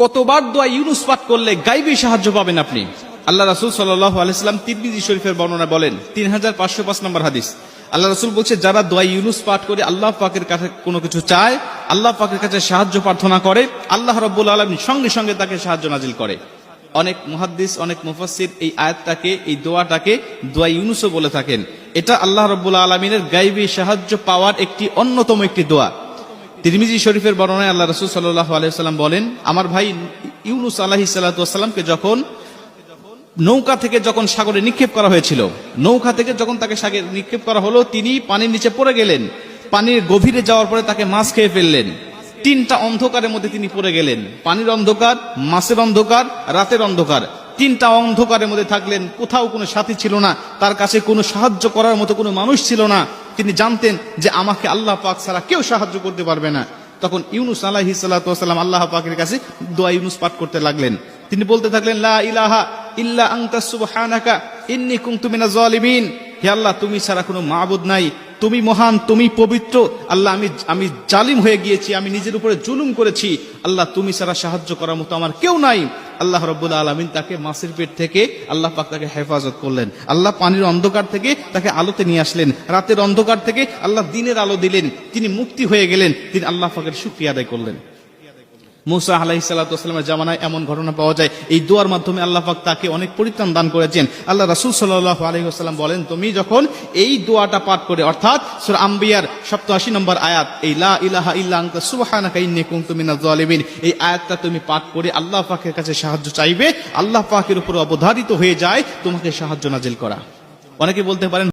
কতবার দোয়া ইউনুস পাঠ করলে গাইবী সাহায্য পাবেন আপনি। আল্লাহ রাসূল সাল্লাল্লাহু আলাইহি ওয়াসাল্লাম তিরমিজি শরীফের বর্ণনা বলেন 3505 নম্বর হাদিস, আল্লাহ রাসূল বলছে যারা দোয়া ইউনুস পাঠ করে আল্লাহ পাকের কাছে কোনো কিছু চায়, আল্লাহ পাকের কাছে সাহায্য প্রার্থনা করে, আল্লাহ রাব্বুল আলামিন সঙ্গে সঙ্গে তাকে সাহায্য নাজিল করে। অনেক মুহাদ্দিস, অনেক মুফাসসির এই আয়াতটাকে, এই দোয়াটাকে দোয়া ইউনুসও বলে থাকেন। এটা আল্লাহ রাব্বুল আলামিনের গায়বী সাহায্য পাওয়ার একটি অন্যতম একটি দোয়া। তিরমিজি শরীফের বর্ণনায় আল্লাহ রাসূল সাল্লাল্লাহু আলাইহি ওয়াসাল্লাম বলেন, আমার ভাই ইউনুস আলাইহিস সালাতু ওয়াসসালামকে যখন নৌকা থেকে যখন সাগরে নিক্ষেপ করা হয়েছিল, নৌকা থেকে যখন তাকে সাগরে নিক্ষেপ করা হলো, তিনি পানির নিচে পড়ে গেলেন। পানির গভীরে যাওয়ার পরে তাকে মাছ খেয়ে ফেললেন। তিনটা অন্ধকারের মধ্যে তিনি পড়ে গেলেন, পানির অন্ধকার, মাছের অন্ধকার, রাতের অন্ধকার। তিনটা অন্ধকারের মধ্যে থাকলেন, কোথাও কোনো সাথী ছিল না, তার কাছে কোনো সাহায্য করার মতো কোনো মানুষ ছিল না। তিনি জানতেন যে আমাকে আল্লাহ পাক ছাড়া কেউ সাহায্য করতে পারবে না। তখন ইউনুস আলাইহিস সালাতু ওয়াসসালাম আল্লাহ পাকের কাছে দোয়া ইউনুস পাঠ করতে লাগলেন। তিনি বলতে থাকলেন, লা ইলাহা ইল্লা আনতা সুবহানাকা ইন্নী কুনতু মিনাজ জালিমিন। হে আল্লাহ, তুমি ছাড়া কোনো মাবুদ নাই, তুমি মহান, তুমি পবিত্র। আল্লাহ, আমি জালিম হয়ে গিয়েছি, আমি নিজের উপরে জুলুম করেছি। আল্লাহ, তুমি ছাড়া সাহায্য করার মতো আমার কেউ নাই। আল্লাহ রাব্বুল আলামিন তাকে মাছের পেট থেকে আল্লাহ পাক তাকে হেফাজত করলেন। আল্লাহ পানির অন্ধকার থেকে তাকে আলোতে নিয়ে আসলেন, রাতের অন্ধকার থেকে আল্লাহ দিনের আলো দিলেন। তিনি মুক্তি হয়ে গেলেন, তিনি আল্লাহ পাকের শুকরিয়া আদায় করলেন। মুসা আলাইহিস সালাতু ওয়াসসালামের জামানায় এমন ঘটনা পাওয়া যায়, এই দোয়ার মাধ্যমে আল্লাহ পাক তাকে অনেক পরিত্রাণ দান করেছেন। আল্লাহ রাসূল সাল্লাল্লাহু আলাইহি ওয়াসাল্লাম বলেন, তুমি যখন এই দোয়াটা পাঠ করে, অর্থাৎ সূরা আম্বিয়ার 87 নম্বর আয়াত, এই লা ইলাহা ইল্লা আনতা সুবহানাকা ইন্নী কুনতু মিনাজ জালিমিন, এই আয়াতটা তুমি পাঠ করে আল্লাহ পাকের কাছে সাহায্য চাইবে, আল্লাহ পাকের উপর অবধারিত হয়ে যায় তোমাকে সাহায্য নাজিল করা। অনেকে বলতে পারেন